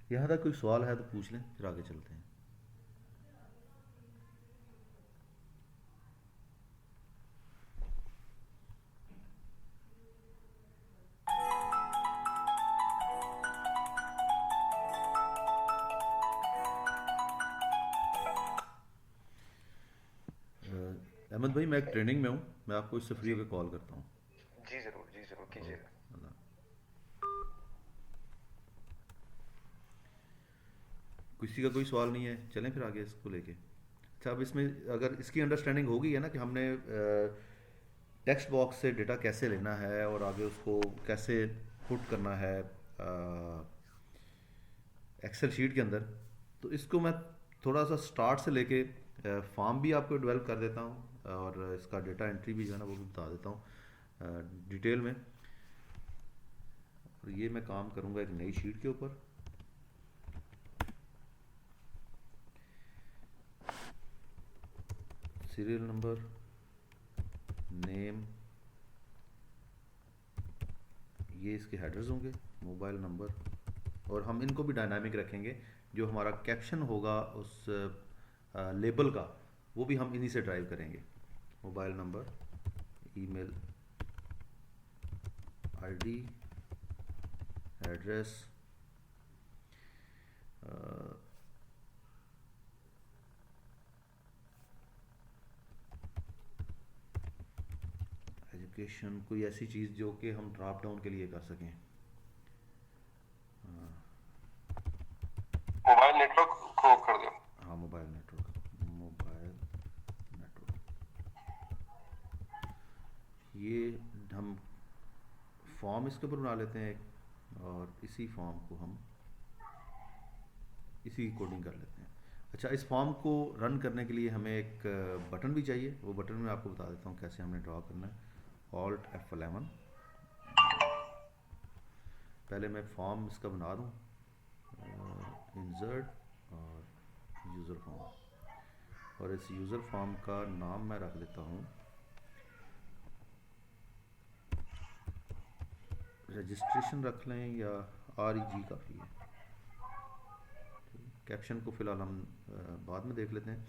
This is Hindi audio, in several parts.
यहाँ तक कोई सवाल है तो पूछ लें, फिर आगे चलते हैं। अहमद भाई, मैं एक ट्रेनिंग में हूँ, मैं आपको इससे फ्री जी। होकर कॉल करता हूँ। जी ज़रूर कीजिएगा। ओके, अल्लाह। किसी का कोई सवाल नहीं है, चलें फिर आगे इसको लेके। अच्छा, अब इसमें अगर इसकी अंडरस्टैंडिंग हो गई है ना कि हमने टेक्स्ट बॉक्स से डेटा कैसे लेना है और आगे उसको कैसे पुट करना है एक्सेल शीट के अंदर, तो इसको मैं थोड़ा सा स्टार्ट से लेके फॉर्म भी आपको डेवलप कर देता हूँ और इसका डेटा एंट्री भी जो है ना वो भी बता देता हूँ डिटेल में। और ये मैं काम करूँगा एक नई शीट के ऊपर। सीरियल नंबर, नेम, ये इसके हेडर्स होंगे, मोबाइल नंबर, और हम इनको भी डायनामिक रखेंगे। जो हमारा कैप्शन होगा उस लेबल का, वो भी हम इन्हीं से ड्राइव करेंगे। Mobile number, email ID, address, education, कोई ऐसी चीज़ जो कि हम ड्रॉप डाउन के लिए कर सकें। मोबाइल नेटवर्क को कर दो। हाँ, मोबाइल नेटवर्क, मोबाइल नेटवर्क, ये हम फॉर्म इसके ऊपर बना लेते हैं एक, और इसी फॉर्म को हम इसी की कोडिंग कर लेते हैं। अच्छा, इस फॉर्म को रन करने के लिए हमें एक बटन भी चाहिए। वो बटन मैं आपको बता देता हूँ कैसे हमने ड्रॉ करना है। Alt F11। पहले मैं फॉर्म इसका बना दूँ, इंसर्ट और यूज़र फॉर्म, और इस यूज़र फॉर्म का नाम मैं रख लेता हूँ रजिस्ट्रेशन रख लें, या REG काफ़ी है। कैप्शन को फ़िलहाल हम बाद में देख लेते हैं।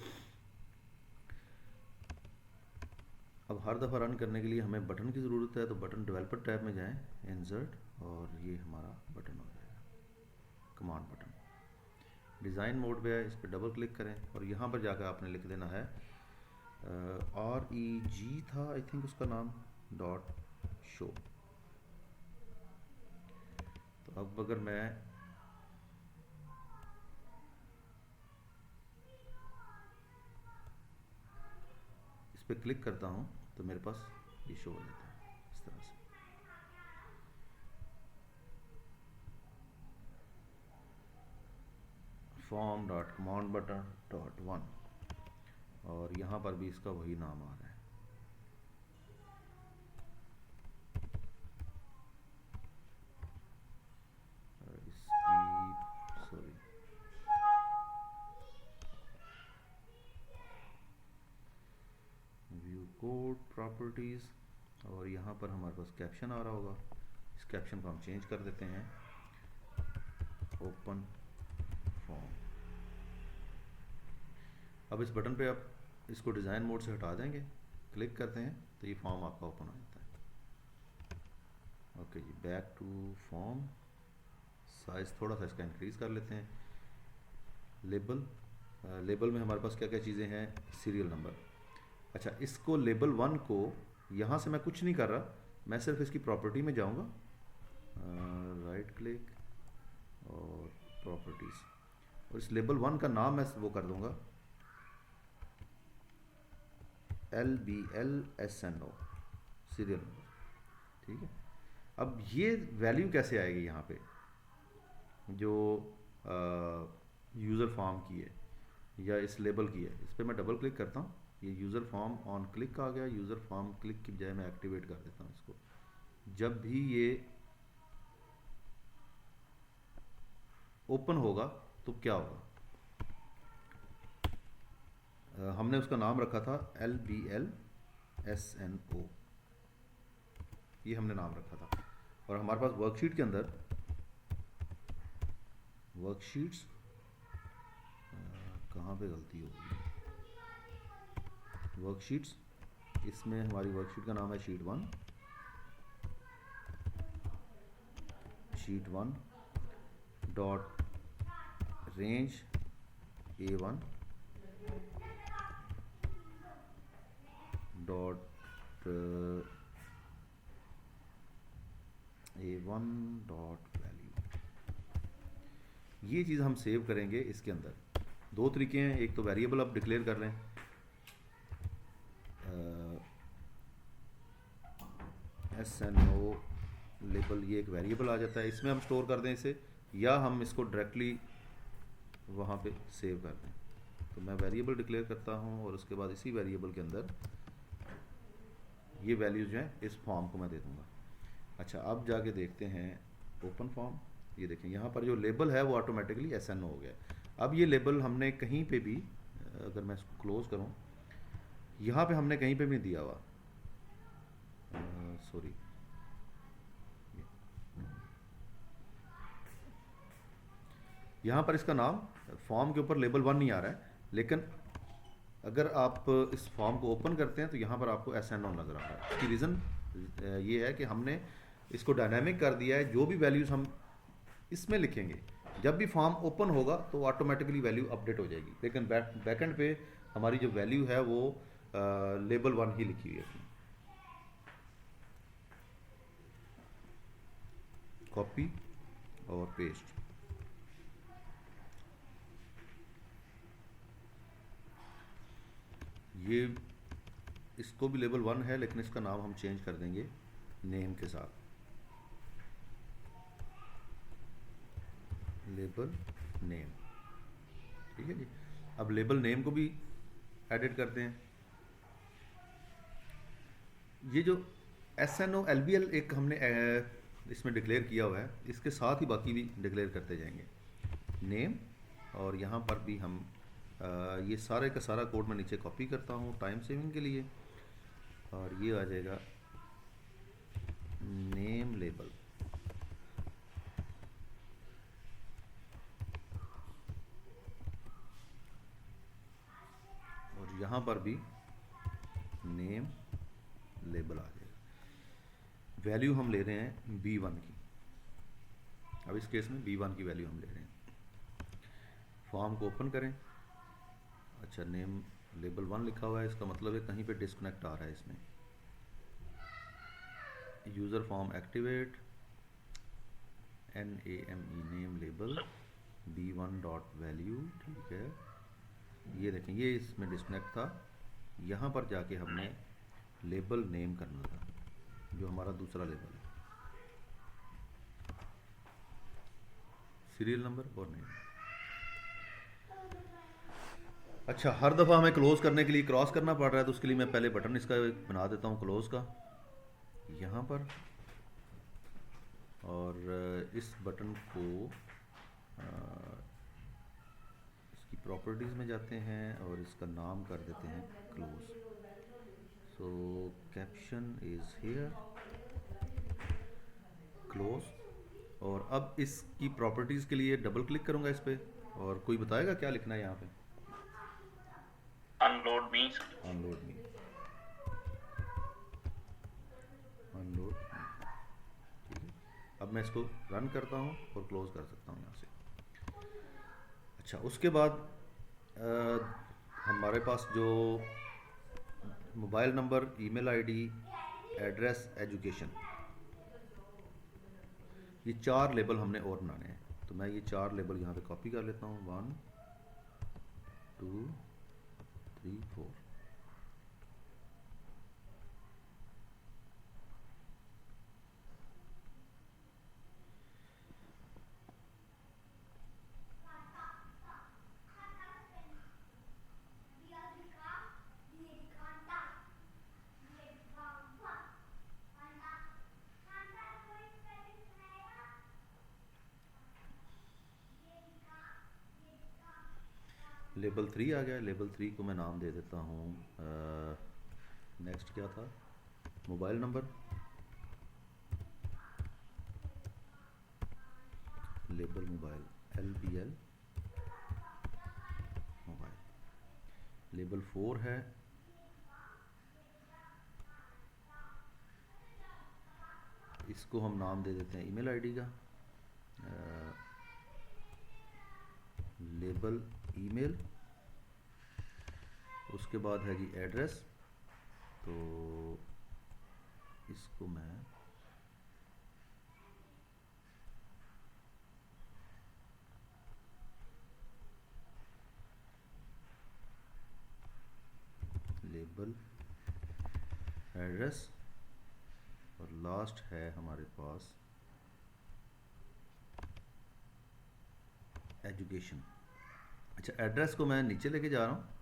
अब हर दफ़ा रन करने के लिए हमें बटन की ज़रूरत है, तो बटन डेवलपर टैब में जाएं, इंसर्ट, और ये हमारा बटन हो जाएगा, कमांड बटन। डिज़ाइन मोड पे है, इस पर डबल क्लिक करें और यहाँ पर जाकर आपने लिख देना है REG था आई थिंक उसका नाम, डॉट शो। तो अब अगर मैं इस पर क्लिक करता हूँ तो मेरे पास ये शो हो जाता है इस तरह से। Form dot command button dot one, और यहाँ पर भी इसका वही नाम आ रहा है। इसकी सॉरी, व्यू कोड प्रॉपर्टीज़, और यहाँ पर हमारे पास कैप्शन आ रहा होगा। इस कैप्शन को हम चेंज कर देते हैं, ओपन फॉर्म। अब इस बटन पे आप इसको डिज़ाइन मोड से हटा देंगे, क्लिक करते हैं तो ये फॉर्म आपका ओपन हो जाता है। Okay ji, back to form. Size थोड़ा सा इसका इंक्रीज़ कर लेते हैं। लेबल, लेबल में हमारे पास क्या क्या चीज़ें हैं, सीरियल नंबर। अच्छा, इसको लेबल वन को, यहाँ से मैं कुछ नहीं कर रहा, मैं सिर्फ इसकी प्रॉपर्टी में जाऊँगा, राइट क्लिक और प्रॉपर्टीज़, और इस लेबल वन का नाम मैं वो कर दूँगा LBLSNO, सीरियल नंबर। ठीक है। अब ये वैल्यू कैसे आएगी यहाँ पे, जो यूज़र फॉर्म की है या इस लेबल की है। इस पर मैं डबल क्लिक करता हूँ, ये यूज़र फॉर्म ऑन क्लिक आ गया। यूज़र फॉर्म क्लिक की बजाय मैं एक्टिवेट कर देता हूँ इसको। जब भी ये ओपन होगा तो क्या होगा, हमने उसका नाम रखा था LBLSNO, ये हमने नाम रखा था। और हमारे पास वर्कशीट के अंदर वर्कशीट्स, कहाँ पे गलती होगी, वर्कशीट्स, इसमें हमारी वर्कशीट का नाम है sheet 1, sheet 1 dot range A1 dot A1 dot value. ये चीज़ हम सेव करेंगे इसके अंदर। दो तरीके हैं, एक तो वेरिएबल आप डिक्लेयर कर लें, SNO लेबल, ये एक वेरिएबल आ जाता है, इसमें हम स्टोर कर दें इसे, या हम इसको डायरेक्टली वहाँ पे सेव कर दें। तो मैं वेरिएबल डिक्लेयर करता हूँ और उसके बाद इसी वेरिएबल के अंदर ये वैल्यूज जो हैं इस फॉर्म को मैं दे दूँगा। अच्छा, अब जाके देखते हैं ओपन फॉर्म। ये देखें यहाँ पर जो लेबल है वो ऑटोमेटिकली SNO हो गया। अब ये लेबल हमने कहीं पे भी, अगर मैं इसको क्लोज करूँ, यहाँ पे हमने कहीं पे भी नहीं दिया हुआ, सॉरी, यहाँ पर इसका नाम फॉर्म के ऊपर लेबल 1 नहीं आ रहा है, लेकिन अगर आप इस फॉर्म को ओपन करते हैं तो यहाँ पर आपको SNO नज़र आ रहा है। इसकी रीज़न ये है कि हमने इसको डायनामिक कर दिया है। जो भी वैल्यूज़ हम इसमें लिखेंगे, जब भी फॉर्म ओपन होगा तो ऑटोमेटिकली वैल्यू अपडेट हो जाएगी, लेकिन बैकएंड पे हमारी जो वैल्यू है वो लेबल 1 ही लिखी हुई है अपनी। कॉपी और पेस्ट, ये इसको भी लेबल 1 है, लेकिन इसका नाम हम चेंज कर देंगे नेम के साथ, लेबल नेम। ठीक है जी। अब लेबल नेम को भी एडिट करते हैं। ये जो SNO LBL एक हमने इसमें डिक्लेयर किया हुआ है, इसके साथ ही बाकी भी डिक्लेयर करते जाएंगे नेम। और यहाँ पर भी हम ये सारे का सारा कोड मैं नीचे कॉपी करता हूँ टाइम सेविंग के लिए, और ये आ जाएगा नेम लेबल। और यहाँ पर भी नेम लेबल आ जाएगा। वैल्यू हम ले रहे हैं B1 की, अब इस केस में B1 की वैल्यू हम ले रहे हैं। फॉर्म को ओपन करें। अच्छा, नेम लेबल 1 लिखा हुआ है, इसका मतलब है कहीं पे डिस्कनेक्ट आ रहा है इसमें। User form activate, NAME name label B1 dot value. ठीक है, ये देखें, ये इसमें डिस्कनेक्ट था। यहाँ पर जाके हमने लेबल नेम करना था, जो हमारा दूसरा लेबल है, सीरियल नंबर और नेम। अच्छा, हर दफ़ा हमें क्लोज़ करने के लिए क्रॉस करना पड़ रहा है, तो उसके लिए मैं पहले बटन इसका बना देता हूँ क्लोज़ का यहाँ पर, और इस बटन को इसकी प्रॉपर्टीज़ में जाते हैं और इसका नाम कर देते हैं close. So caption is here, close. और अब इसकी प्रॉपर्टीज़ के लिए डबल क्लिक करूँगा इस पर, और कोई बताएगा क्या लिखना है यहाँ पे? अनलोड मी। अनलोड मी, अनलोड। ठीक है, अब मैं इसको रन करता हूँ और क्लोज कर सकता हूँ यहाँ से। अच्छा, उसके बाद हमारे पास जो mobile number, email ID, address, education, ये 4 लेबल हमने और बनाने हैं। तो मैं ये 4 लेबल यहाँ पे कॉपी कर लेता हूँ, 1 2 3 4। लेबल 3 आ गया। लेबल 3 को मैं नाम दे देता हूँ, नेक्स्ट क्या था, mobile number, label mobile LBL mobile. Label 4 है इसको हम नाम दे देते हैं ईमेल आईडी का, लेबल ईमेल। उसके बाद है जी एड्रेस, तो इसको मैं लेबल एड्रेस, और लास्ट है हमारे पास एजुकेशन। अच्छा, एड्रेस को मैं नीचे लेके जा रहा हूँ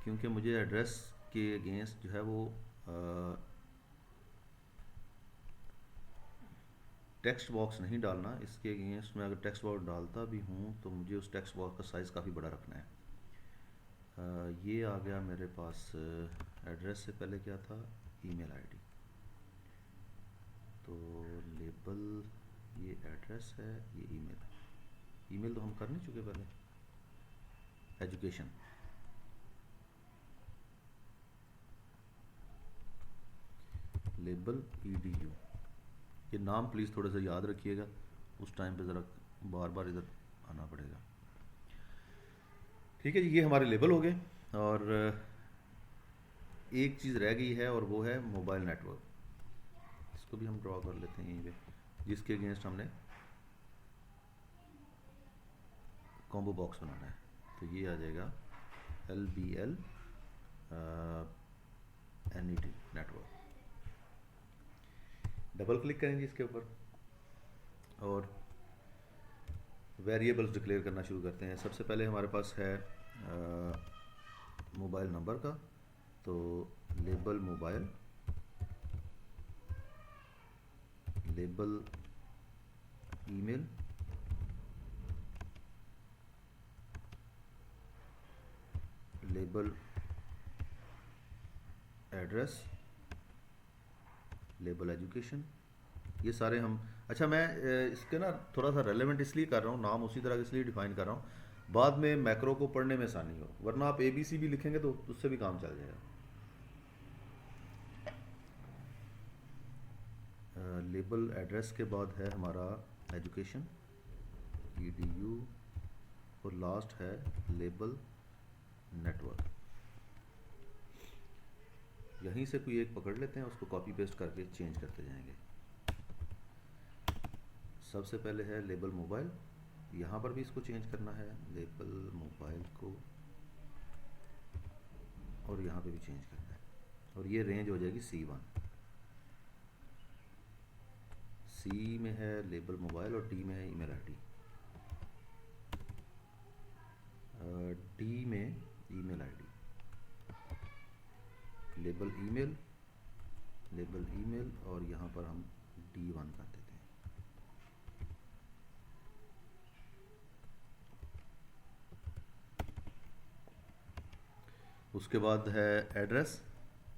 क्योंकि मुझे एड्रेस के अगेंस्ट जो है वो टेक्स्ट बॉक्स नहीं डालना। इसके अगेंस्ट मैं अगर टेक्स्ट बॉक्स डालता भी हूँ तो मुझे उस टेक्स्ट बॉक्स का साइज़ काफ़ी बड़ा रखना है। ये आ गया मेरे पास एड्रेस से पहले क्या था, ईमेल आईडी। तो लेबल ये एड्रेस है, ये ईमेल। ईमेल तो हम कर नहीं चुके पहले। Education, label EDU। ये नाम प्लीज़ थोड़ा सा याद रखिएगा, उस टाइम पे ज़रा बार बार इधर आना पड़ेगा। ठीक है जी, ये हमारे लेबल हो गए। और एक चीज़ रह गई है और वो है मोबाइल नेटवर्क। इसको भी हम ड्रॉ कर लेते हैं यहीं पे, जिसके अगेंस्ट हमने कॉम्बो बॉक्स बनाना है। तो ये आ जाएगा LBL NET network. Double click करेंगे इसके ऊपर और वेरिएबल्स डिक्लेयर करना शुरू करते हैं। सबसे पहले हमारे पास है मोबाइल नंबर का, तो label mobile, label email, label address, label education. ये सारे हम, अच्छा मैं इसके ना थोड़ा सा रेलेवेंट इसलिए कर रहा हूँ, नाम उसी तरह के इसलिए डिफाइन कर रहा हूँ, बाद में मैक्रो को पढ़ने में आसानी हो, वरना आप ABC भी लिखेंगे तो उससे भी काम चल जाएगा। लेबल एड्रेस के बाद है हमारा एजुकेशन EDU, और लास्ट है लेबल नेटवर्क। यहीं से कोई एक पकड़ लेते हैं, उसको कॉपी पेस्ट करके चेंज करते जाएंगे। सबसे पहले है लेबल मोबाइल, यहाँ पर भी इसको चेंज करना है, लेबल मोबाइल को, और यहाँ पे भी चेंज करना है, और ये रेंज हो जाएगी C1। C में है लेबल मोबाइल और D में है ईमेल आईडी। D में email ID, label email, label email, और यहाँ पर हम D1 कर देते हैं। उसके बाद है एड्रेस,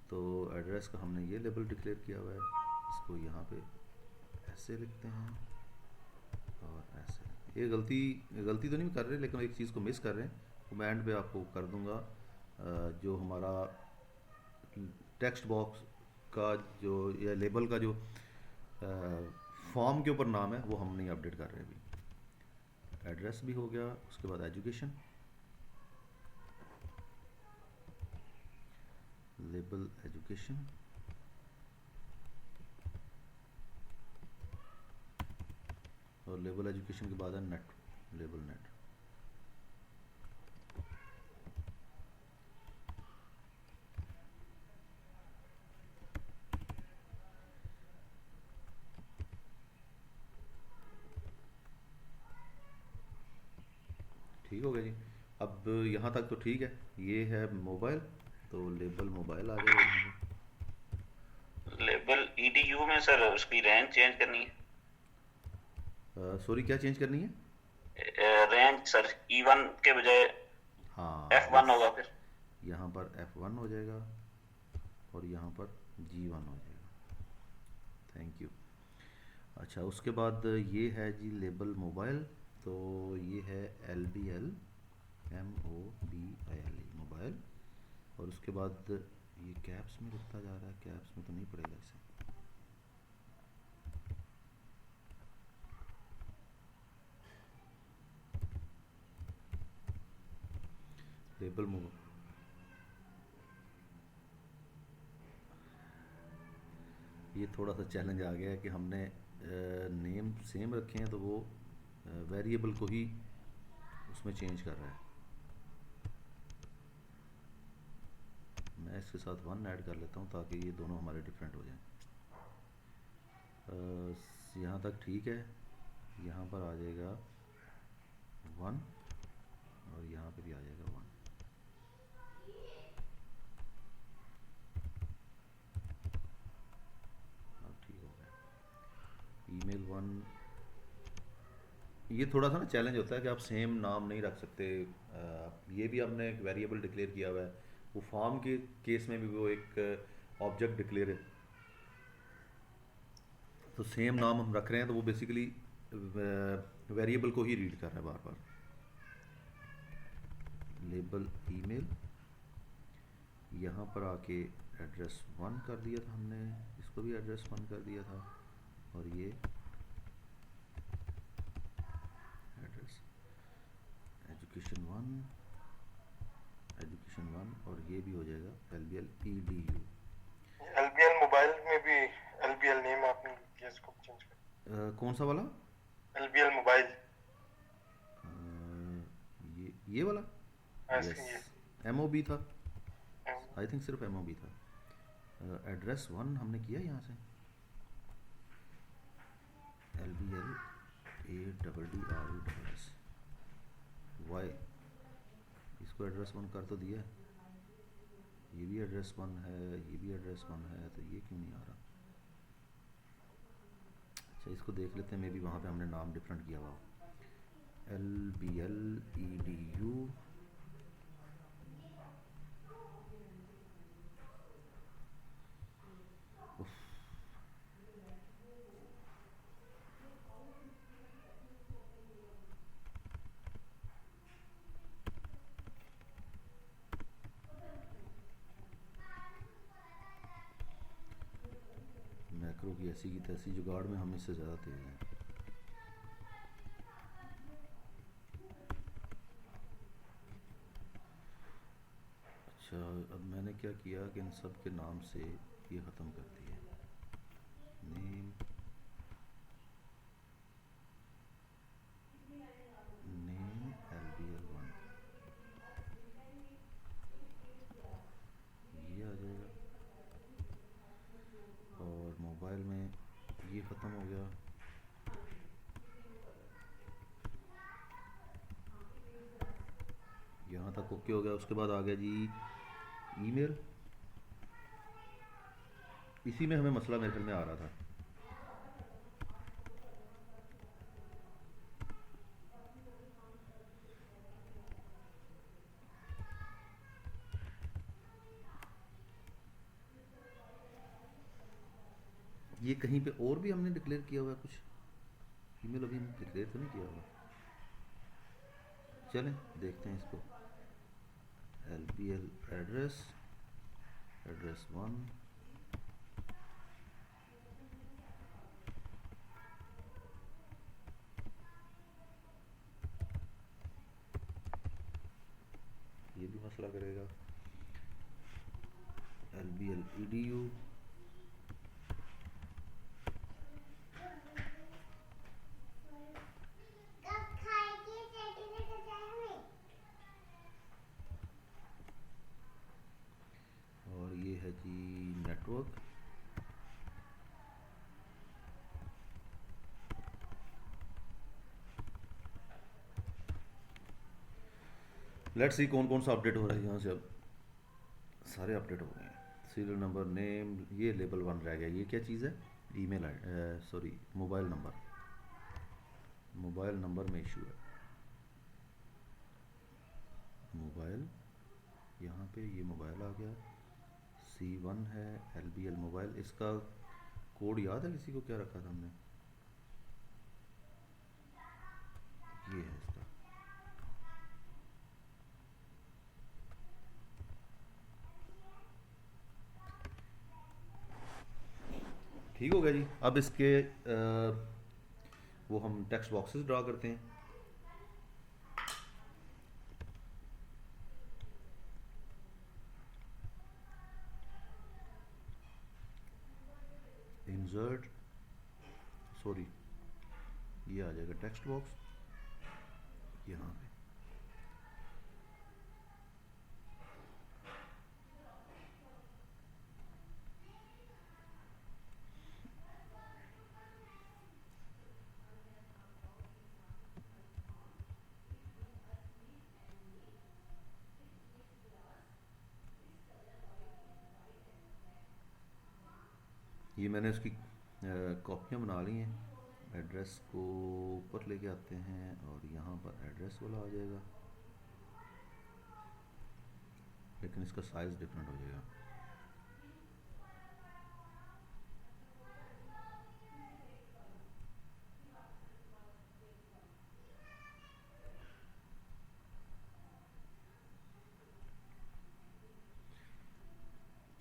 तो एड्रेस का हमने ये लेबल डिक्लेयर किया हुआ है, इसको यहाँ पे ऐसे लिखते हैं और ऐसे। ये गलती तो नहीं कर रहे, लेकिन एक चीज़ को मिस कर रहे हैं, वो मैं एंड पे आपको कर दूंगा। जो हमारा टेक्स्ट बॉक्स का जो या लेबल का जो फॉर्म के ऊपर नाम है वो हम नहीं अपडेट कर रहे अभी। एड्रेस भी हो गया, उसके बाद एजुकेशन, लेबल एजुकेशन, और लेबल एजुकेशन के बाद है नेट, लेबल नेट। ठीक हो गया जी। अब यहाँ तक तो ठीक है। ये है मोबाइल, तो लेबल मोबाइल आ गया यहाँ पे। लेबल EDU में सर उसकी रेंज चेंज करनी है। सॉरी, क्या चेंज करनी है? रेंज सर E1 के बजाय हाँ, F1 होगा फिर। यहाँ पर F1 हो जाएगा और यहाँ पर G1 हो जाएगा। Thank you. अच्छा, उसके बाद ये है जी लेबल मोबाइल, तो ये LBL मोबाइल, और उसके बाद ये कैप्स में लिखता जा रहा है, कैप्स में तो नहीं पड़ेगा इसे। लेबल ये थोड़ा सा चैलेंज आ गया है कि हमने नेम सेम रखे हैं तो वो वेरिएबल को ही उसमें चेंज कर रहा है। मैं इसके साथ 1 ऐड कर लेता हूँ ताकि ये दोनों हमारे डिफरेंट हो जाएं। यहाँ तक ठीक है। यहाँ पर आ जाएगा 1 और यहाँ पे भी आ जाएगा 1। अब ठीक हो गया। ईमेल 1, ये थोड़ा सा ना चैलेंज होता है कि आप सेम नाम नहीं रख सकते। ये भी हमने एक वेरिएबल डिक्लेयर किया हुआ है, वो फॉर्म के केस में भी वो एक ऑब्जेक्ट डिक्लेयर है, तो सेम नाम हम रख रहे हैं तो वो बेसिकली वेरिएबल को ही रीड कर रहा है बार बार। लेबल ईमेल, यहाँ पर आके एड्रेस 1 कर दिया था हमने, इसको भी एड्रेस 1 कर दिया था, और ये एड्रेस एजुकेशन 1 और ये भी हो जाएगा LBL EDU। LBL मोबाइल में भी LBL नेम आपने दिया, इसको चेंज कर। कौन सा वाला? LBL मोबाइल, ये वाला? यस, MOB था, आई थिंक सिर्फ MOB था। एड्रेस 1 हमने किया यहाँ से, LBL ADDRESS Y, इसको एड्रेस 1 कर तो दिया है, ये भी एड्रेस 1 है, ये भी एड्रेस 1 है, तो ये क्यों नहीं आ रहा? अच्छा, इसको देख लेते हैं, मे बी वहाँ पे हमने नाम डिफरेंट किया हुआ। LBL EDU, मैक्रो की ऐसी की तैसी जुगाड़ में हम इससे ज़्यादा तेज हैं। अच्छा, अब मैंने क्या किया कि इन सब के नाम से ये ख़त्म कर दिए। नेम LBL1, ये आ जाएगा, और मोबाइल में ये ख़त्म हो गया। यहाँ तक ओके हो गया। उसके बाद आ गया जी ईमेल, इसी में हमें मसला मेरे ख्याल में आ रहा था। ये कहीं पे और भी हमने डिक्लेयर किया हुआ है कुछ, ईमेल अभी हमने डिक्लेयर तो नहीं किया हुआ। चलें देखते हैं इसको। LBL एड्रेस 1, ये भी मसला करेगा। LBL EDU, और ये है जी नेटवर्क। लेट्स सी कौन कौन सा अपडेट हो रहा है यहाँ से। अब सारे अपडेट हो गए हैं। सीरियल नंबर, नेम, ये लेबल 1 रह गया। ये क्या चीज़ है? ईमेल सॉरी मोबाइल नंबर में इशू है। मोबाइल, यहाँ पे ये मोबाइल आ गया, C1 है, LBL मोबाइल। इसका कोड याद है किसी को क्या रखा था हमने? ये है इसका ठीक हो गया जी। अब इसके वो हम टेक्स्ट बॉक्सेस ड्रा करते हैं। इंसर्ट, सॉरी, ये आ जाएगा टेक्स्ट बॉक्स यहाँ पे। ये मैंने उसकी कॉपियाँ बना ली हैं। एड्रेस को ऊपर लेके आते हैं और यहाँ पर एड्रेस वाला आ जाएगा, लेकिन इसका साइज़ डिफरेंट हो जाएगा।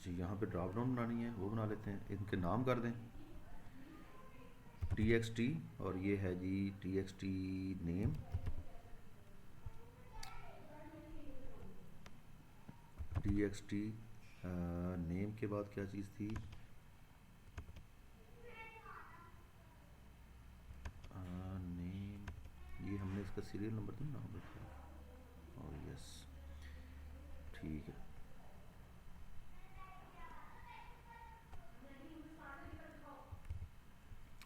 जी यहाँ पे ड्रॉप डाउन बनानी है, वो बना लेते हैं। इनके नाम कर दें txt, और ये है जी txt नेम, txt नेम के बाद क्या चीज़ थी, नेम, ये हमने इसका सीरियल नंबर तो नाम रखा, और यस ठीक है।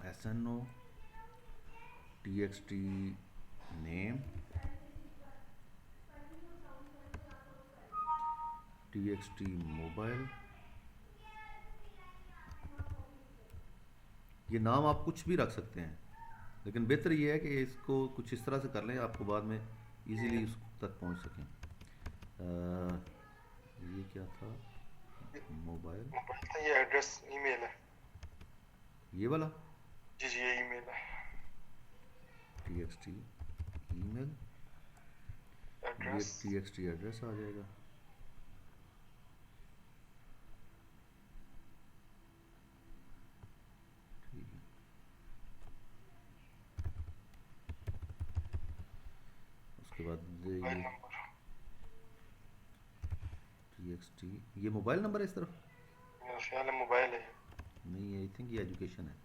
SNO txt name txt mobile. ये नाम आप कुछ भी रख सकते हैं, लेकिन बेहतर ये है कि इसको कुछ इस तरह से कर लें आपको बाद में इजीली उस तक पहुंच सकें। ये क्या था, मोबाइल, मोबाइल था, ये एड्रेस ईमेल है। ये वाला जी जी, ये ईमेल है। txt ईमेल, ये एड्रेस txt एड्रेस आ जाएगा। ठीक है, उसके बाद मोबाइल ये नंबर, txt, ये मोबाइल नंबर है इस तरफ, मेरा ख्याल है मोबाइल है। नहीं आई थिंक ये एजुकेशन है।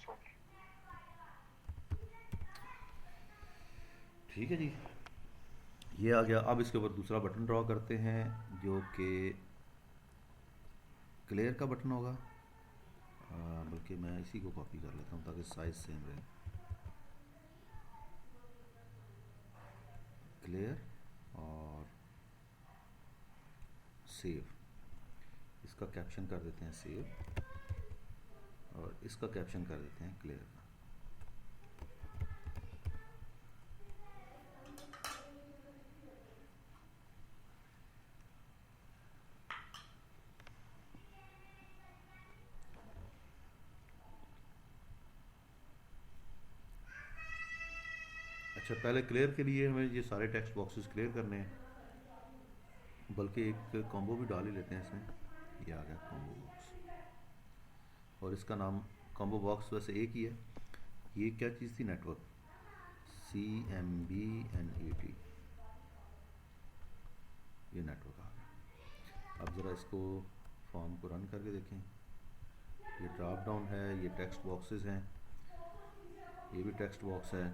सॉरी। ठीक है जी, ये आ गया। अब इसके ऊपर दूसरा बटन ड्रॉ करते हैं जो कि क्लियर का बटन होगा, बल्कि मैं इसी को कॉपी कर लेता हूँ ताकि साइज सेम रहे। क्लियर और सेव, इसका कैप्शन कर देते हैं सेव, और इसका कैप्शन कर देते हैं क्लियर का। अच्छा, पहले क्लियर के लिए हमें ये सारे टेक्स्ट बॉक्सेस क्लियर करने हैं, बल्कि एक कॉम्बो भी डाल ही लेते हैं इसमें। ये आ गया कॉम्बो बॉक्स, और इसका नाम कॉम्बो बॉक्स वैसे एक ही है। ये क्या चीज़ थी, नेटवर्क, CMBNET, ये नेटवर्क आ गया। अब ज़रा इसको फॉर्म को रन करके देखें। ये ड्रॉप डाउन है, ये टेक्स्ट बॉक्सेस हैं, ये भी टेक्स्ट बॉक्स है।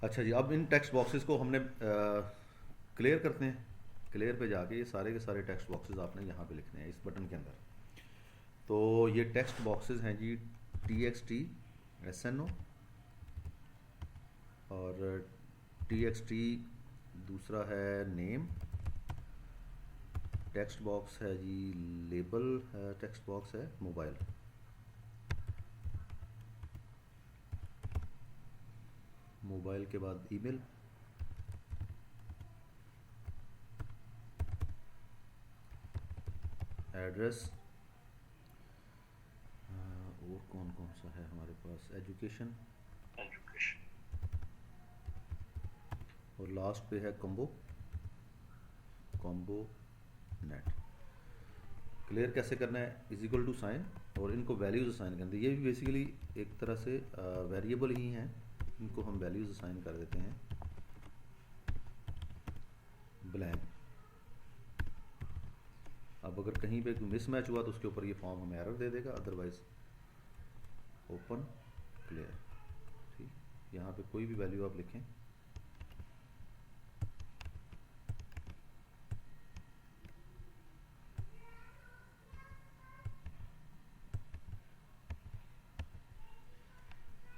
अच्छा जी, अब इन टेक्स्ट बॉक्सेस को हमने क्लियर करते हैं। क्लियर पे जाके ये सारे के सारे टेक्स्ट बॉक्सेस आपने यहाँ पे लिखने हैं इस बटन के अंदर। तो ये टेक्स्ट बॉक्सेस हैं जी txt SNO, और txt दूसरा है नेम, टेक्स्ट बॉक्स है जी, लेबल है, टेक्स्ट बॉक्स है मोबाइल। मोबाइल के बाद ईमेल, एड्रेस, और कौन कौन सा है हमारे पास, एजुकेशन, और लास्ट पे है कॉम्बो नेट। क्लियर कैसे करना है, इज इक्वल टू साइन और इनको वैल्यूज असाइन करते हैं। ये भी बेसिकली एक तरह से वेरिएबल ही हैं, इनको हम वैल्यूज असाइन कर देते हैं ब्लैंक। अब अगर कहीं पे मिसमैच हुआ तो उसके ऊपर ये फॉर्म हमें एरर दे देगा, अदरवाइज ओपन क्लियर। ठीक, यहाँ पे कोई भी वैल्यू आप लिखें,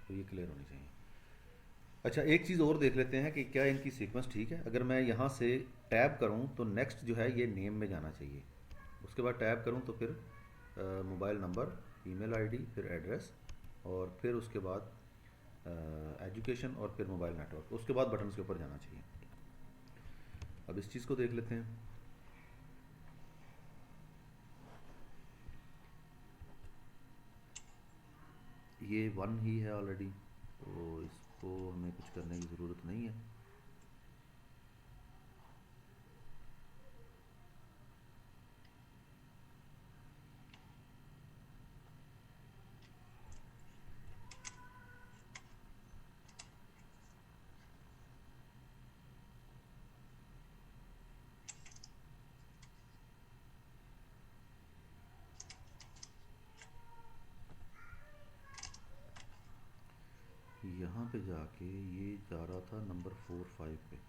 तो ये क्लियर होनी चाहिए। अच्छा, एक चीज़ और देख लेते हैं कि क्या इनकी सीक्वेंस ठीक है। अगर मैं यहाँ से टैब करूँ तो नेक्स्ट जो है ये नेम में जाना चाहिए, उसके बाद टैब करूँ तो फिर मोबाइल नंबर, ईमेल आईडी, फिर एड्रेस, और फिर उसके बाद एजुकेशन, और फिर मोबाइल नेटवर्क, उसके बाद बटन के ऊपर जाना चाहिए। अब इस चीज़ को देख लेते हैं। ये 1 ही है ऑलरेडी, तो इसको हमें कुछ करने की ज़रूरत नहीं है। यहाँ पे जाके ये जा रहा था नंबर 4 5 पे।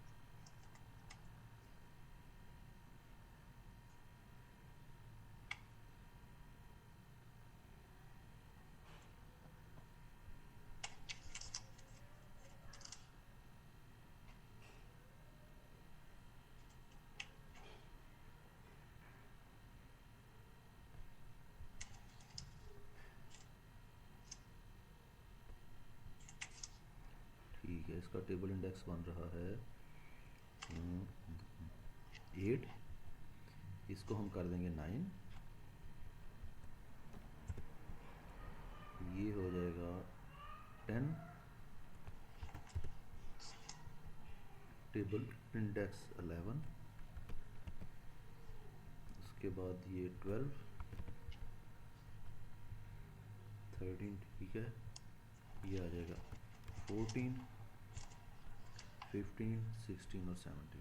ठीक है, इसका टेबल इंडेक्स बन रहा है 8, इसको हम कर देंगे 9, ये हो जाएगा 10, टेबल इंडेक्स 11, उसके बाद ये 12, 13, ठीक है, ये आ जाएगा 14, 15, 16 और 17।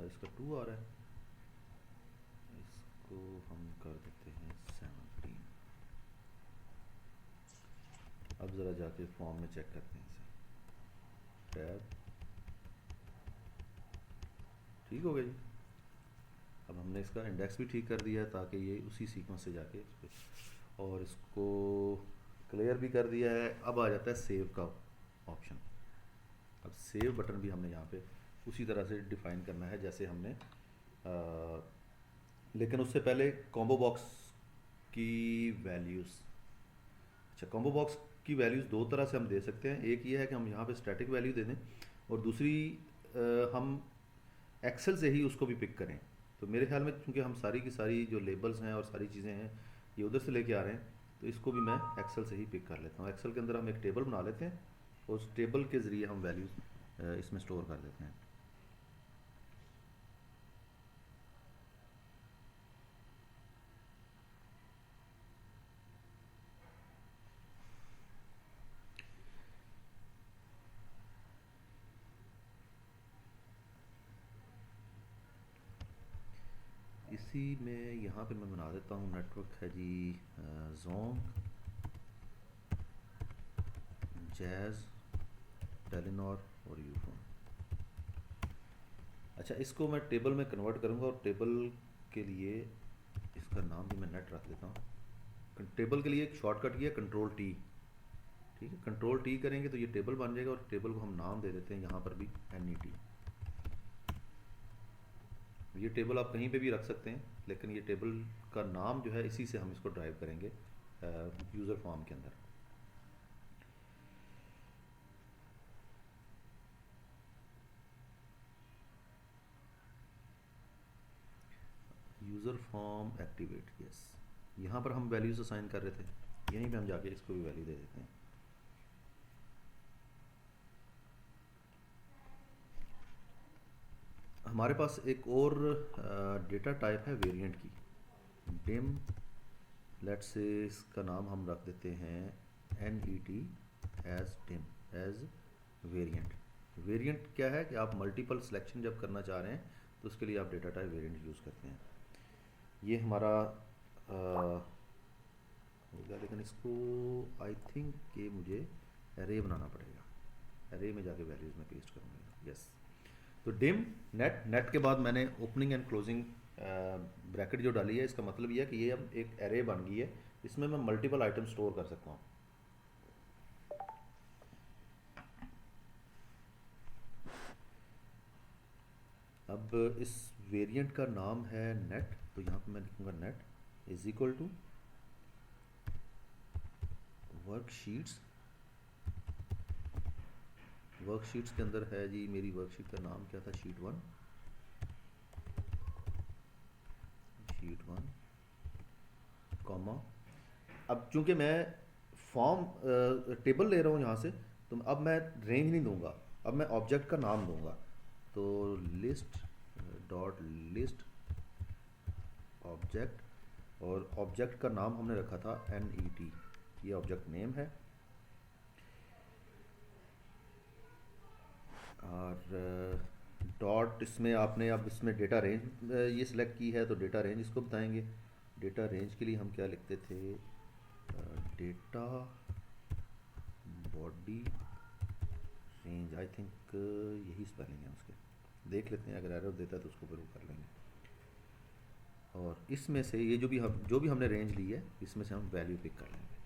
इसका 2 आ रहा है, इसको हम कर देते हैं 17। अब ज़रा जाके फॉर्म में चेक करते हैं इसे, टैब, ठीक हो गया जी। अब हमने इसका इंडेक्स भी ठीक कर दिया है ताकि ये उसी सीक्वेंस से जाके और इसको क्लियर भी कर दिया है। अब आ जाता है सेव का ऑप्शन। अब सेव बटन भी हमने यहाँ पे उसी तरह से डिफ़ाइन करना है जैसे हमने लेकिन उससे पहले कॉम्बो बॉक्स की वैल्यूज़। अच्छा, कॉम्बो बॉक्स की वैल्यूज़ दो तरह से हम दे सकते हैं। एक ये है कि हम यहाँ पे स्टैटिक वैल्यू दे दें और दूसरी हम एक्सेल से ही उसको भी पिक करें। तो मेरे ख्याल में क्योंकि हम सारी की सारी जो लेबल्स हैं और सारी चीज़ें हैं ये उधर से लेके आ रहे हैं, तो इसको भी मैं एक्सेल से ही पिक कर लेता हूँ। एक्सेल के अंदर हम एक टेबल बना लेते हैं और उस टेबल के ज़रिए हम वैल्यूज़ इसमें स्टोर कर देते हैं। इसी में यहाँ पे मैं बना देता हूँ नेटवर्क है जी जोंग, जैज़, टेलीनॉर और यूफोन। अच्छा, इसको मैं टेबल में कन्वर्ट करूँगा और टेबल के लिए इसका नाम भी मैं नेट रख देता हूँ। टेबल के लिए एक शॉर्टकट ये कंट्रोल टी, ठीक है, कंट्रोल टी करेंगे तो ये टेबल बन जाएगा और टेबल को हम नाम दे देते हैं यहाँ पर भी NET। ये टेबल आप कहीं पे भी रख सकते हैं, लेकिन ये टेबल का नाम जो है इसी से हम इसको ड्राइव करेंगे यूज़र फॉर्म के अंदर। यूज़र फॉर्म एक्टिवेट, यस, यहाँ पर हम वैल्यूज़ असाइन कर रहे थे, यहीं पे हम जाके इसको भी वैल्यू दे देते हैं। हमारे पास एक और डेटा टाइप है वेरिएंट की, डिम, लेट्स से इसका नाम हम रख देते हैं NET as dim, as variant. Variant क्या है कि आप मल्टीपल सिलेक्शन जब करना चाह रहे हैं तो उसके लिए आप डेटा टाइप वेरिएंट यूज़ करते हैं। ये हमारा होगा, लेकिन इसको आई थिंक कि मुझे एरे बनाना पड़ेगा, एरे में जाके वैल्यूज़ में पेस्ट करूँगा, यस। तो डिम नेट, नेट के बाद मैंने ओपनिंग एंड क्लोजिंग ब्रैकेट जो डाली है, इसका मतलब यह है कि ये अब एक एरे बन गई है, इसमें मैं मल्टीपल आइटम स्टोर कर सकता हूँ। अब इस वेरिएंट का नाम है नेट, तो यहाँ पे मैं लिखूँगा net is equal to worksheets. Worksheets के अंदर है जी, मेरी वर्कशीट का नाम क्या था, शीट 1, शीट 1 कॉमा। अब चूंकि मैं फॉर्म टेबल ले रहा हूँ यहाँ से, तो अब मैं रेंज नहीं दूंगा, अब मैं ऑब्जेक्ट का नाम दूंगा। तो लिस्ट डॉट लिस्ट ऑब्जेक्ट, और ऑब्जेक्ट का नाम हमने रखा था NET, ये ऑब्जेक्ट नेम है। और डॉट इसमें आपने अब इसमें डेटा रेंज ये सिलेक्ट की है, तो डेटा रेंज इसको बताएंगे। डेटा रेंज के लिए हम क्या लिखते थे, data body range, I think यही स्पेलिंग है उसके, देख लेते हैं, अगर एरर देता है तो उसको प्रूव कर लेंगे। और इसमें से ये जो भी हमने रेंज ली है, इसमें से हम वैल्यू पिक कर लेंगे,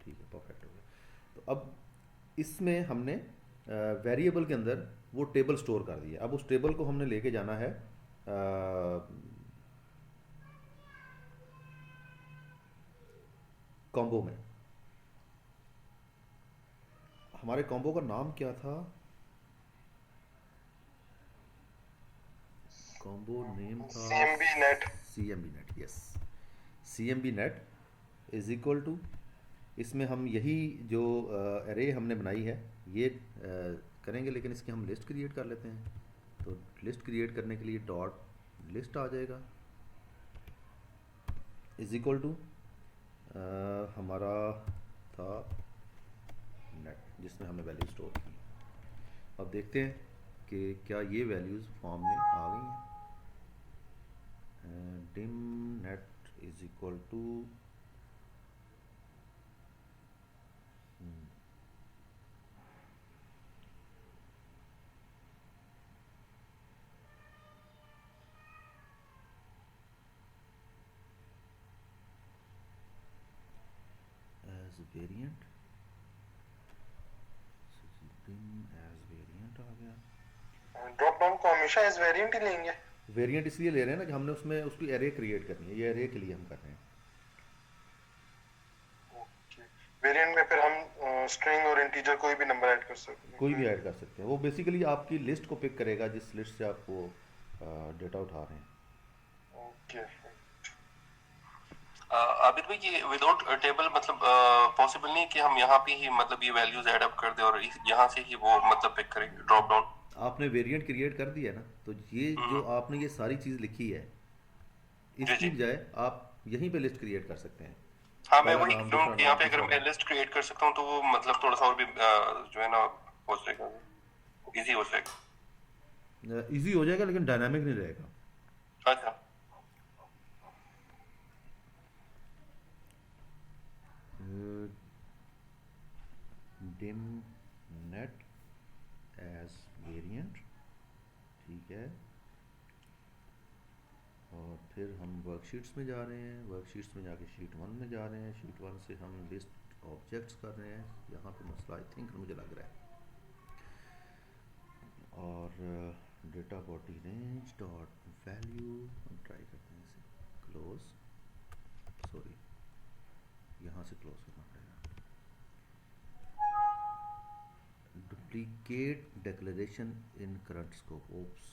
ठीक है, परफेक्ट हो गया। तो अब इसमें हमने वेरिएबल के अंदर वो टेबल स्टोर कर दिया। अब उस टेबल को हमने लेके जाना है कॉम्बो में। हमारे कॉम्बो का नाम क्या था, कॉम्बो नेम था CMB net। CMB net, yes, CMB net is equal to, इसमें हम यही जो एरे हमने बनाई है ये करेंगे, लेकिन इसकी हम लिस्ट क्रिएट कर लेते हैं। तो लिस्ट क्रिएट करने के लिए डॉट लिस्ट आ जाएगा, इज इक्वल टू हमारा था नेट जिसमें हमने वैल्यू स्टोर की। अब देखते हैं कि क्या ये वैल्यूज़ फॉर्म में आ गई हैं। Dim net is equal to as variant, dim as variant आ गया। ड्रॉप डाउन को हमेशा एज वेरिएंट ही लेंगे। वेरिएंट इसलिए ले रहे हैं ना कि हमने उसमें उसकी एरे क्रिएट करनी है, ये एरे के लिए हम कर रहे हैं। वेरिएंट में फिर हम स्ट्रिंग और इंटीजर कोई भी नंबर ऐड कर सकते हैं, कोई भी ऐड कर सकते हैं। वो बेसिकली आपकी लिस्ट को पिक करेगा, जिस लिस्ट से आप वो डेटा उठा रहे हैं। ओके। आबिद भाई, ये विदाउट टेबल मतलब पॉसिबल नहीं कि हम यहाँ पे ही मतलब ये वैल्यूज ऐड अप कर दें और यहाँ से ही वो मतलब पिक करें ड्रॉप डाउन? आपने वेरिएंट क्रिएट कर दिया ना, तो ये जो आपने ये सारी चीज़ लिखी है, इसकी बजाय आप यहीं पे लिस्ट क्रिएट कर सकते हैं। हाँ, मैं वही क्यों यहाँ पे अगर मैं लिस्ट क्रिएट कर सकता हूँ तो वो मतलब थोड़ा सा और भी जो है ना हो जाएगा, इजी हो जाएगा। इजी हो जाएगा लेकिन डायनामिक नहीं रहेगा। अच्छा, डिम नेट एज वेरिएंट, ठीक है। और फिर हम वर्कशीट्स में जा रहे हैं, वर्कशीट्स में जाके शीट 1 में जा रहे हैं, शीट 1 से हम लिस्ट ऑब्जेक्ट्स कर रहे हैं। यहाँ पे मसला आई थिंक मुझे लग रहा है। और data body range dot value, हम ट्राई करते हैं इसे क्लोज, सॉरी यहाँ से क्लोज करना पड़ेगा। डुप्लीकेट डिक्लेरेशन इन करंट स्कोप, ओप्स,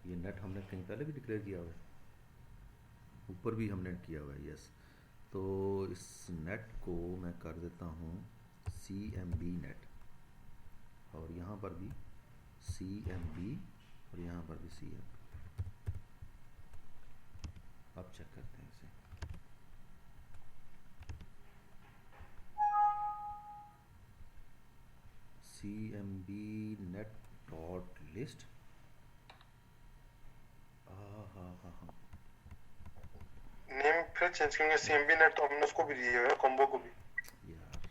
ये नेट हमने कहीं पहले भी डिक्लेयर किया हुआ है, ऊपर भी हमने किया हुआ है, यस। तो इस नेट को मैं कर देता हूँ CMB नेट, और यहाँ पर भी CMB, और यहाँ पर भी CMB। अब चेक करते हैं इसे, CMB नेट डॉट लिस्ट, हाँ, नेम फिर चेंज करेंगे, CMB नेट तो हमने उसको भी दिया है, कॉम्बो को भी। यार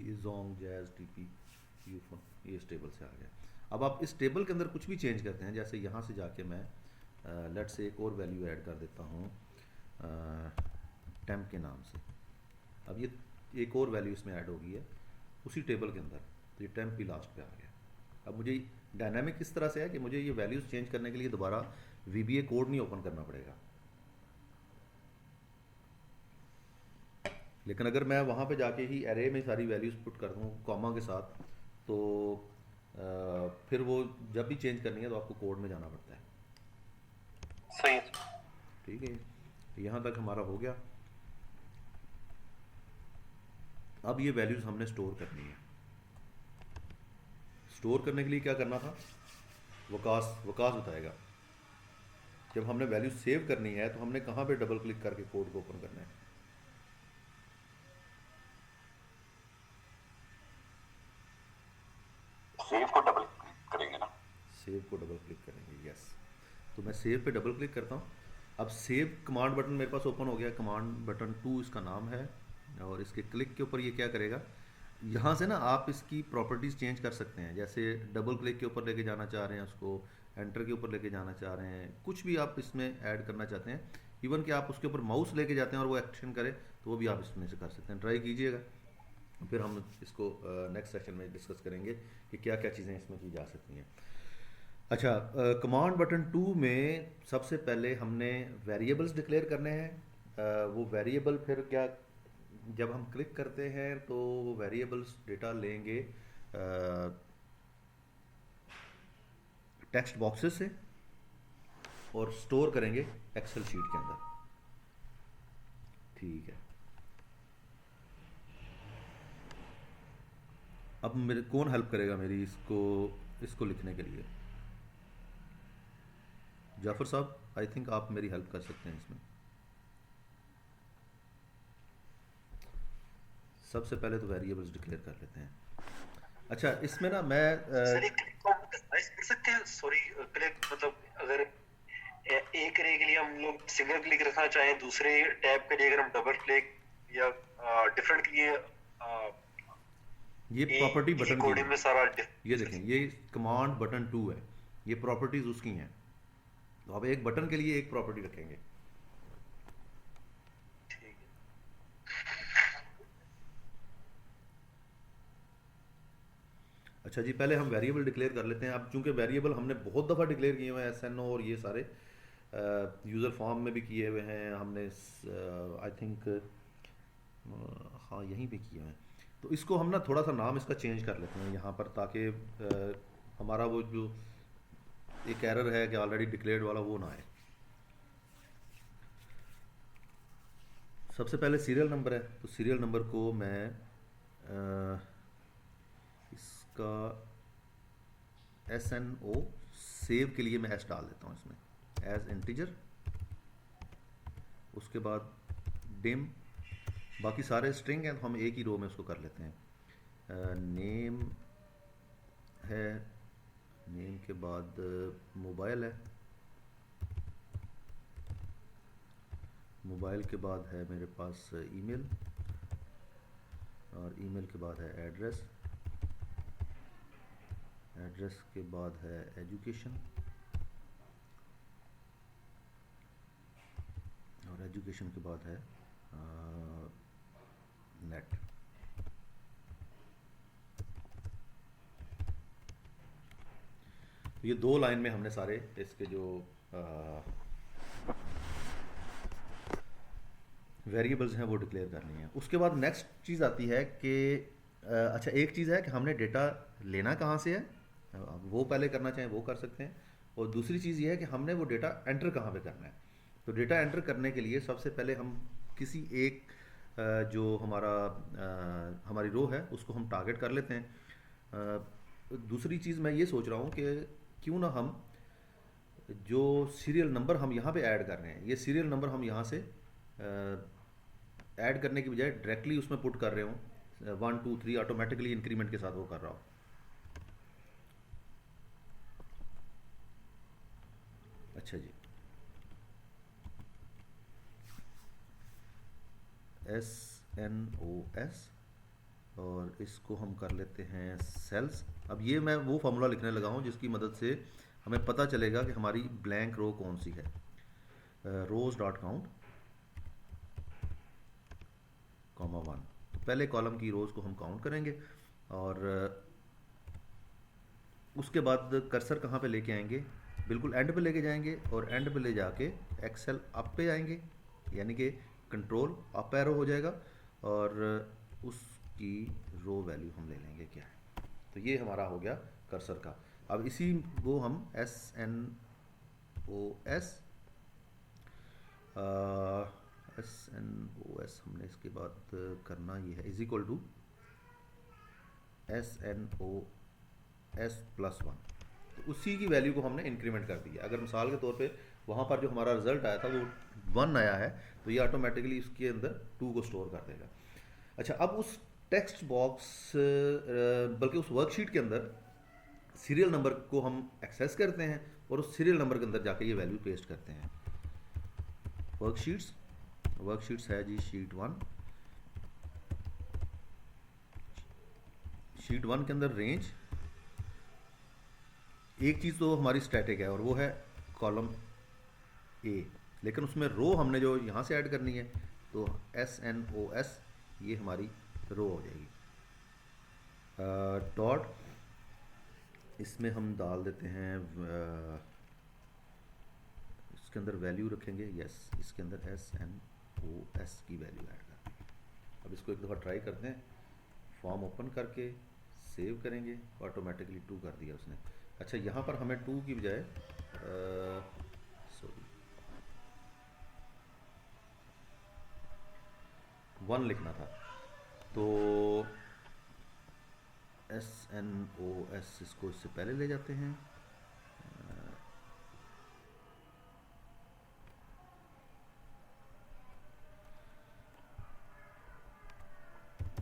ये जोंग जैज TP यूफोन, ये इस टेबल से आ गया। अब आप इस टेबल के अंदर कुछ भी चेंज करते हैं, जैसे यहाँ से जाके मैं लेट से एक और वैल्यू ऐड कर देता हूँ टेम्प के नाम से। अब ये एक और वैल्यू इसमें ऐड हो गई है उसी टेबल के अंदर, तो ये टेम्प भी लास्ट पे आ गया। अब मुझे डायनामिक किस तरह से है कि मुझे ये वैल्यूज़ चेंज करने के लिए दोबारा VBA कोड नहीं ओपन करना पड़ेगा, लेकिन अगर मैं वहाँ पे जाके ही एरे में सारी वैल्यूज़ पुट कर दूँ कॉमा के साथ, तो फिर वो जब भी चेंज करनी है तो आपको कोड में जाना पड़ता है। सही है। ठीक है, तो यहाँ तक हमारा हो गया। अब ये वैल्यूज़ हमने स्टोर करनी है। स्टोर करने के लिए क्या करना था, वकास बताएगा। जब हमने वैल्यू सेव करनी है तो हमने कहाँ पे डबल क्लिक करके कोड को ओपन करना है, सेव को डबल क्लिक करेंगे ना, सेव को डबल क्लिक करेंगे, यस। तो मैं सेव पे डबल क्लिक करता हूँ। अब सेव कमांड बटन मेरे पास ओपन हो गया, कमांड बटन 2 इसका नाम है, और इसके क्लिक के ऊपर ये क्या करेगा, यहाँ से ना आप इसकी प्रॉपर्टीज़ चेंज कर सकते हैं। जैसे डबल क्लिक के ऊपर लेके जाना चाह रहे हैं उसको, एंटर के ऊपर लेके जाना चाह रहे हैं, कुछ भी आप इसमें ऐड करना चाहते हैं, इवन कि आप उसके ऊपर माउस लेके जाते हैं और वो एक्शन करे, तो वो भी आप इसमें से कर सकते हैं। ट्राई कीजिएगा, फिर हम इसको नेक्स्ट सेशन में डिस्कस करेंगे कि क्या क्या चीज़ें इसमें की जा सकती हैं। अच्छा, कमांड बटन 2 में सबसे पहले हमने वेरिएबल्स डिक्लेयर करने हैं। वो वेरिएबल फिर क्या, जब हम क्लिक करते हैं तो वो वेरिएबल्स डेटा लेंगे टेक्स्ट बॉक्सेस से और स्टोर करेंगे एक्सेल शीट के अंदर। ठीक है, अब मेरे कौन हेल्प करेगा मेरी इसको लिखने के लिए? जाफर साहब, आई थिंक आप मेरी हेल्प कर सकते हैं इसमें। सबसे पहले तो वेरिएबल्स डिक्लेयर कर लेते हैं। अच्छा, इसमें ना मैं सर एक क्लिक कर सकते हैं, सॉरी क्लिक मतलब अगर एक रे के लिए हम लोग सिंगल क्लिक रखना चाहें, दूसरे टैब के लिए अगर हम डबल क्लिक या डिफरेंट के लिए ये प्रॉपर्टी बटन कोडिंग में सारा ये देखें, ये कमांड बटन 2 है, ये प्रॉपर्टीज उसकी हैं। तो अब एक बटन के लिए एक प्रॉपर्टी रखेंगे। ठीक है। अच्छा जी, पहले हम वेरिएबल डिक्लेयर कर लेते हैं। अब चूंकि वेरिएबल हमने बहुत दफ़ा डिक्लेयर किए हुए हैं, SNO और ये सारे यूज़र फॉर्म में भी किए हुए हैं हमने, आई थिंक हाँ यहीं पे किए हुए हैं। तो इसको हम ना थोड़ा सा नाम इसका चेंज कर लेते हैं यहाँ पर, ताकि हमारा वो जो एक एरर है कि ऑलरेडी डिक्लेयर्ड वाला वो ना आए। सबसे पहले सीरियल नंबर है, तो सीरियल नंबर को मैं इसका SNO सेव के लिए मैं S डाल देता हूँ इसमें एज इंटीजर। उसके बाद डिम, बाकी सारे स्ट्रिंग हैं तो हम एक ही रो में उसको कर लेते हैं। नेम है, नेम के बाद मोबाइल है, मोबाइल के बाद है मेरे पास ईमेल, और ईमेल के बाद है एड्रेस, एड्रेस के बाद है एजुकेशन, और एजुकेशन के बाद है नेट। ये 2 लाइन में हमने सारे इसके जो वेरिएबल्स हैं वो डिक्लेयर करनी है। उसके बाद नेक्स्ट चीज़ आती है कि अच्छा, एक चीज़ है कि हमने डेटा लेना कहाँ से है, वो पहले करना चाहें वो कर सकते हैं। और दूसरी चीज़ ये है कि हमने वो डेटा एंटर कहाँ पे करना है। तो डेटा एंटर करने के लिए सबसे पहले हम किसी एक जो हमारी रो है उसको हम टारगेट कर लेते हैं। दूसरी चीज़ मैं ये सोच रहा हूँ कि क्यों ना हम जो सीरियल नंबर हम यहाँ पे ऐड कर रहे हैं, ये सीरियल नंबर हम यहाँ से ऐड करने की बजाय डायरेक्टली उसमें पुट कर रहे हो 1 2 3 ऑटोमेटिकली इंक्रीमेंट के साथ वो कर रहा हूँ। अच्छा जी, SNOS और इसको हम कर लेते हैं सेल्स। अब ये मैं वो फॉर्मूला लिखने लगा हूँ जिसकी मदद से हमें पता चलेगा कि हमारी ब्लैंक रो कौन सी है। रोज डॉट काउंट कॉमा 1। तो पहले कॉलम की रोज को हम काउंट करेंगे और उसके बाद कर्सर कहाँ पे लेके आएंगे, बिल्कुल एंड पे लेके जाएंगे और एंड पे ले जाके एक्सेल अप पे आएंगे, यानी कि कंट्रोल अप एरो हो जाएगा और उसकी रो वैल्यू हम ले लेंगे क्या है। तो ये हमारा हो गया कर्सर का। अब इसी को हम SNOS हमने इसके बाद करना ये है is equal to SNOS plus 1। तो उसी की वैल्यू को हमने इंक्रीमेंट कर दिया। अगर मिसाल के तौर पे वहाँ पर जो हमारा रिजल्ट आया था वो 1 आया है तो ये ऑटोमेटिकली इसके अंदर 2 को स्टोर कर देगा। अच्छा, अब उस टेक्स्ट बॉक्स बल्कि उस वर्कशीट के अंदर सीरियल नंबर को हम एक्सेस करते हैं और उस सीरियल नंबर के अंदर जाके ये वैल्यू पेस्ट करते हैं। वर्कशीट्स है जी शीट 1। शीट 1 के अंदर रेंज, एक चीज़ तो हमारी स्टैटिक है और वो है कॉलम ए, लेकिन उसमें रो हमने जो यहाँ से ऐड करनी है तो SNOS ये हमारी रो हो जाएगी। डॉट इसमें हम डाल देते हैं इसके अंदर वैल्यू रखेंगे, यस इसके अंदर SNOS की वैल्यू ऐड करते हैं। अब इसको एक दफ़ा ट्राई करते हैं, फॉर्म ओपन करके सेव करेंगे, ऑटोमेटिकली 2 कर दिया उसने। अच्छा, यहाँ पर हमें 2 की बजाय 1 लिखना था। तो SNOS इसको इससे पहले ले जाते हैं,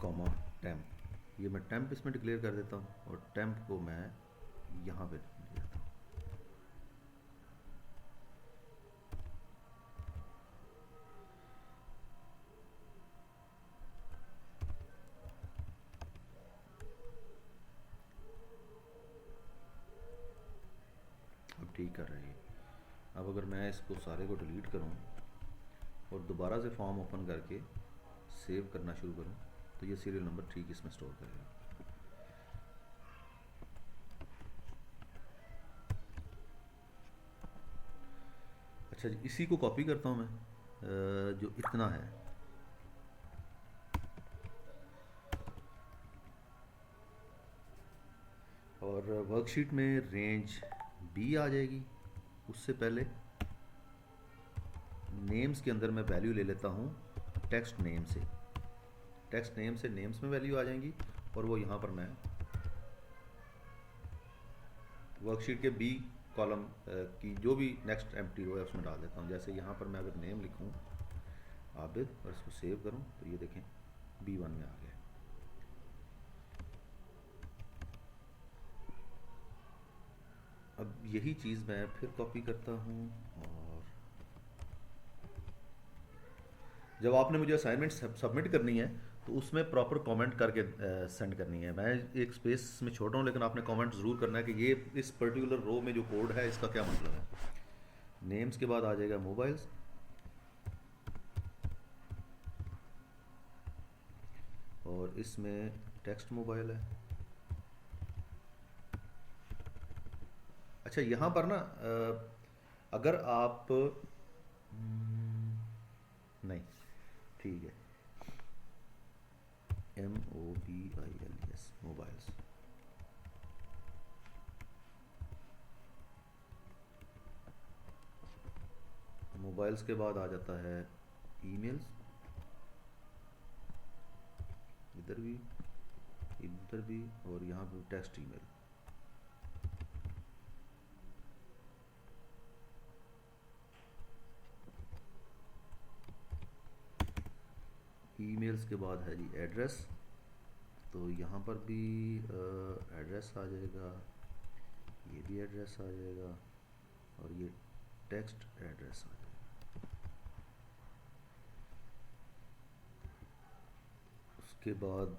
कॉमा टेम्प। ये मैं टेम्प इसमें डिक्लेयर कर देता हूँ और टेम्प को मैं यहाँ पे ले जाता हूँ। अब ठीक कर रही है। अब अगर मैं इसको सारे को डिलीट करूँ और दोबारा से फॉर्म ओपन करके सेव करना शुरू करूँ तो ये सीरियल नंबर ठीक इसमें स्टोर करेगा। अच्छा जी, इसी को कॉपी करता हूँ मैं जो इतना है, और वर्कशीट में रेंज B आ जाएगी। उससे पहले नेम्स के अंदर मैं वैल्यू ले लेता हूँ टेक्स्ट नेम से। टेक्स्ट नेम से नेम्स में वैल्यू आ जाएंगी और वो यहाँ पर मैं वर्कशीट के B कॉलम की जो भी नेक्स्ट एम्प्टी रो है उसमें डाल देता हूँ। जैसे यहाँ पर मैं अगर नेम लिखूँ आबिद और इसको सेव करूँ तो ये देखें B1 में आ गया। अब यही चीज़ मैं फिर कॉपी करता हूँ और जब आपने मुझे असाइनमेंट सबमिट करनी है तो उसमें प्रॉपर कमेंट करके सेंड करनी है। मैं एक स्पेस में छोड़ रहा हूँ लेकिन आपने कमेंट ज़रूर करना है कि ये इस पर्टिकुलर रो में जो कोड है इसका क्या मतलब है। नेम्स के बाद आ जाएगा मोबाइल्स, और इसमें टेक्स्ट मोबाइल है। अच्छा, यहाँ पर ना अगर आप नहीं, ठीक है, MOBILES मोबाइल्स, मोबाइल्स के बाद आ जाता है ईमेल्स, इधर भी और यहाँ पे टेक्स्ट ईमेल। ईमेल्स के बाद है जी एड्रेस, तो यहाँ पर भी एड्रेस आ जाएगा, ये भी एड्रेस आ जाएगा और ये टेक्स्ट एड्रेस आ जाएगा। उसके बाद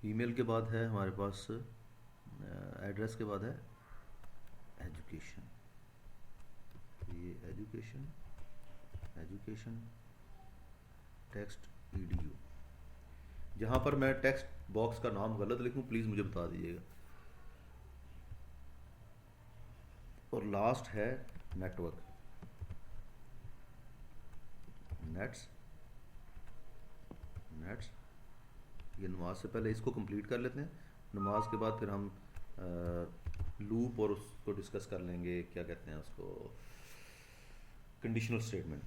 ईमेल के बाद है हमारे पास एड्रेस के बाद है एजुकेशन, ये एजुकेशन टेक्स्ट EDU। जहाँ पर मैं टेक्स्ट बॉक्स का नाम गलत लिखूँ प्लीज़ मुझे बता दीजिएगा। और लास्ट है नेटवर्क, नेट्स। ये नमाज से पहले इसको कंप्लीट कर लेते हैं, नमाज के बाद फिर हम लूप और उसको डिस्कस कर लेंगे, क्या कहते हैं उसको, कंडीशनल स्टेटमेंट।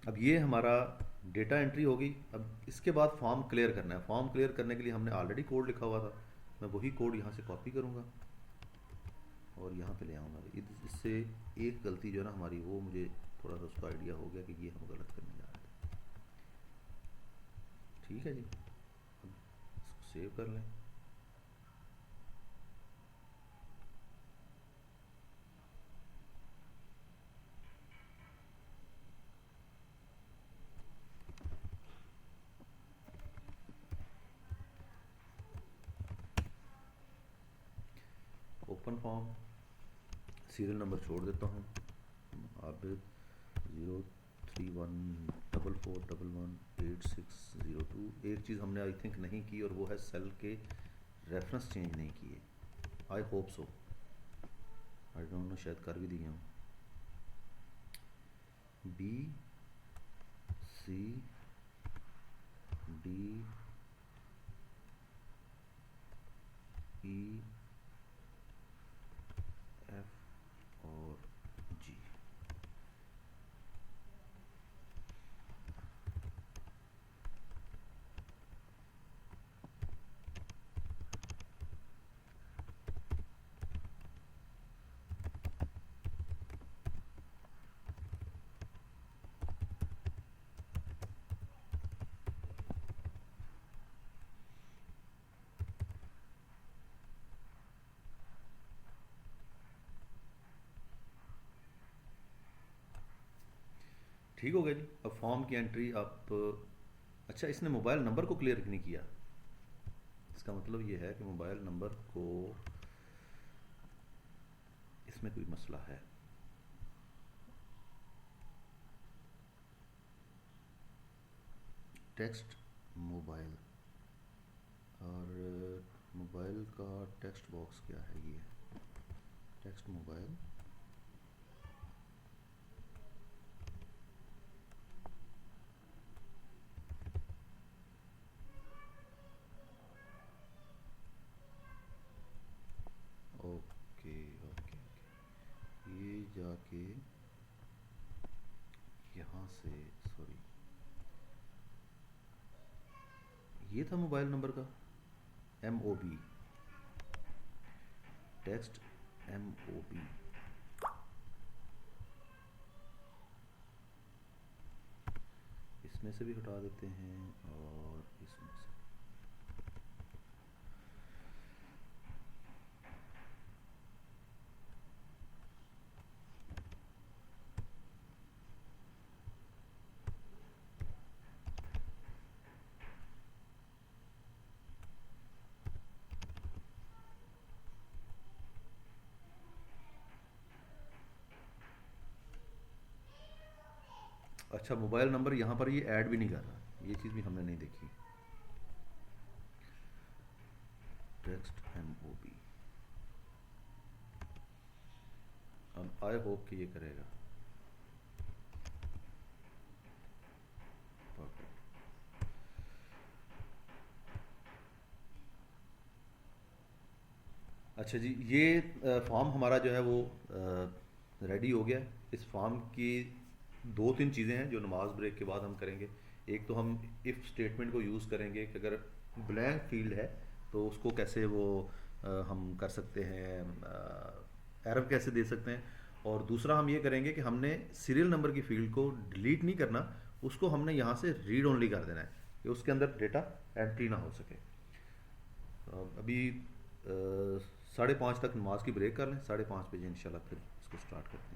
अब ये हमारा डेटा एंट्री होगी। अब इसके बाद फॉर्म क्लियर करना है। फॉर्म क्लियर करने के लिए हमने ऑलरेडी कोड लिखा हुआ था, मैं वही कोड यहाँ से कॉपी करूँगा और यहाँ पे ले आऊँगा। इससे एक गलती जो है ना हमारी, वो मुझे थोड़ा सा उसका आइडिया हो गया कि ये हम गलत करने जा रहे थे। ठीक है जी, अब इसको सेव कर लें। ओपन फॉर्म, सीरियल नंबर छोड़ देता हूँ, आबिद 03144118602। एक चीज़ हमने आई थिंक नहीं की और वो है सेल के रेफरेंस चेंज नहीं किए। I hope so, I don't know, शायद कर भी दिया हूँ। BCDEF और G। ठीक हो गया जी। अब फॉर्म की एंट्री आप, अच्छा इसने मोबाइल नंबर को क्लियर नहीं किया, इसका मतलब ये है कि मोबाइल नंबर को, इसमें कोई मसला है। टेक्स्ट मोबाइल, और मोबाइल का टेक्स्ट बॉक्स क्या है, ये टेक्स्ट मोबाइल। ओके, ये जाके यहाँ से, सॉरी, ये था मोबाइल नंबर का MOB, टेक्स्ट MOB। इसमें से भी हटा देते हैं और इसमें से। अच्छा, मोबाइल नंबर यहाँ पर ये ऐड भी नहीं कर रहा, ये चीज़ भी हमने नहीं देखी। टेक्स्ट MOB, आई होप कि ये करेगा। अच्छा जी, ये फॉर्म हमारा जो है वो रेडी हो गया। इस फॉर्म की दो तीन चीज़ें हैं जो नमाज ब्रेक के बाद हम करेंगे। एक तो हम इफ़ स्टेटमेंट को यूज़ करेंगे कि अगर ब्लैंक फील्ड है तो उसको कैसे वो हम कर सकते हैं, एरर कैसे दे सकते हैं। और दूसरा हम ये करेंगे कि हमने सीरियल नंबर की फील्ड को डिलीट नहीं करना, उसको हमने यहाँ से रीड ओनली कर देना है कि उसके अंदर डेटा एंट्री ना हो सके। अभी 5:30 तक नमाज की ब्रेक कर लें, 5:30 बजे इंशाल्लाह फिर इसको स्टार्ट करते हैं।